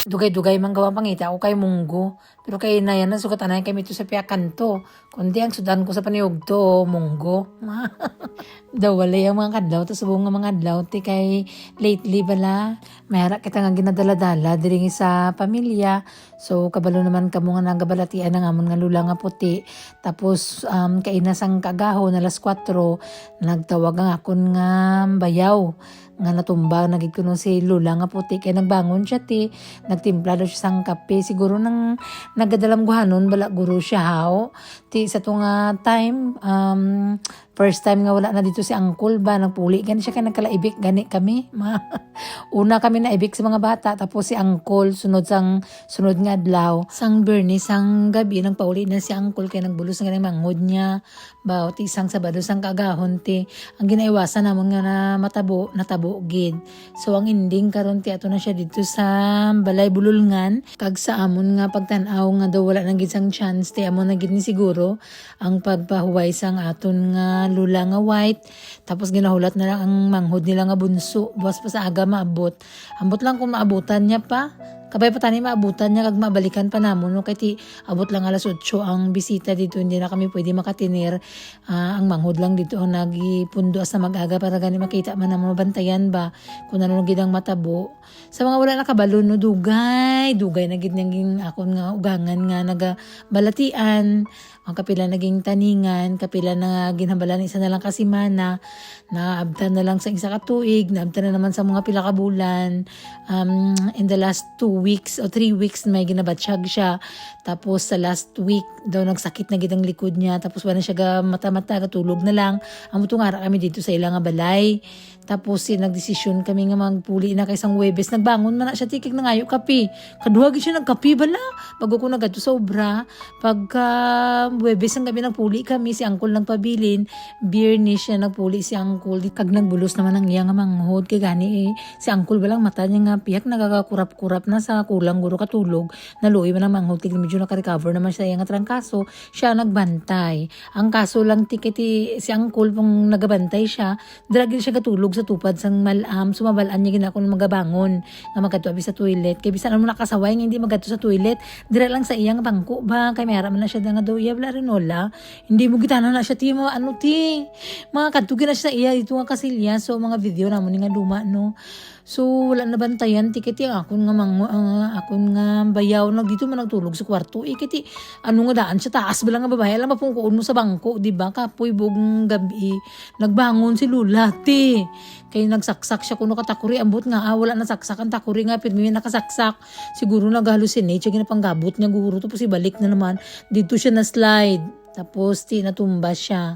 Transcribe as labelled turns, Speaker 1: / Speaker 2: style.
Speaker 1: Dugay-dugay man gawa pangita ako kay munggo. Pero kay na yan, nasugatanan kami ito sa piyakanto. Kundi ang sudan ko sa paniog to, munggo. Daw wala yung mga kadlaw, tapos subong nga mga adlaw, ti kay lately bala, mayara kita nga ginadala-dala, diri sa pamilya. So, kabalo naman kamo nga nagabalatian na nga nga lula nga puti. Tapos, kainasang kagaho na alas 4, nagtawag ang akon nga bayaw nga natumba nagid kuno si lula nga puti kay nagbangon siya ti nagtimpla daw siya sang kape siguro nang nagadalam guhanon bala guro siya haw ti sa to nga time first time nga wala na dito si uncle ba nagpuli gani siya kay nagkalaibik gani kami una kami naibik sa mga bata tapos si uncle sunod nga adlaw sang Bernie sang gabi nagpauli na si uncle kay nagbulos nga manghod niya ba ti sang Sabado sang kagahon ti ang ginaiwasan namon nga na natabo gid. So ang ending karon ti ato na siya dito sa Balay Bululngan kag sa amon nga pagtan-aw nga daw wala nang gid sang chance ti amon na gid ni siguro ang pagpahuway sang aton nga lula nga white tapos ginahulat na lang ang manghod nila nga bunso buwas pa sa aga maabot. Ambot lang kung maabutan niya pa. Kabay pa tani maabutan niya kag mabalikan pa namon no kay ti abot lang alas 8 ang bisita dito hindi na kami pwede makatinir ang manghod lang dito ang nagipundo sa mag-aga para gani makita man namon bantayan ba kung ano gid ang matabo sa mga wala nakabalo no dugay na gid naging akon nga ugangan nga nagabalatian ang kapila naging taningan, kapila na ginhambalan isa na lang kasimana, naabtan na lang sa isa ka tuig, naabtan na naman sa mga pila ka bulan. In the last 2 weeks o 3 weeks may ginabatsyag siya. Tapos sa last week daw nagsakit na gid ang likod niya. Tapos wala siya mata-mata, katulog na lang. Ang mutong ara kami dito sa ilang nga balay. Tapos nagdesisyon kami nga magpuli na kay sang Huwebes. Nagbangon man na siya tikik na ngayo kape. Kaduha gid siya nagkape bala. Bago ko nagadto sa obra, pagka Huwebes ang gabi nagpuli kami, si uncle nagpabilin, beer ni siya nagpuli si uncle, kag nagbulos naman ang iya nga manghod, kay gani si uncle balang mata niya nga piyak, nagakakurap-kurap na sa kulang guro katulog, naluoy man ang manghod, tig medyo naka-recover naman siya nga trangkaso, siya nagbantay. Ang kaso lang tikiti si uncle pong nagabantay siya, dragil siya katulog sa tupad sang malam, sumabalaan niya ginako magabangon, nga magkatuabi sa toilet, kay bisan ano nakasaway nga hindi magkatu sa toilet, dire lang sa iyang bangko ba, kay mayara man na siya nga daw iya rinola, hindi mo gitana na siya ti mga ano ti mga kadtugin na siya sa iya dito nga kasilya so mga video namon nga luma no so wala na bantayan ti kiti akon nga bayaw na dito man nagtulog sa kwarto kiti ano nga daan siya taas bala nga babae alam mapungkuon mo sa bangko di ba kapoy bugong gabi nagbangon si lula ti kay nagsaksak siya kuno katakuri ambot nga wala na saksak ang takuri nga pirmi nakasaksak siguro naghalusinate siya ginapanggabot niya guro tapos ibalik na naman dito siya na slide tapos natumba siya.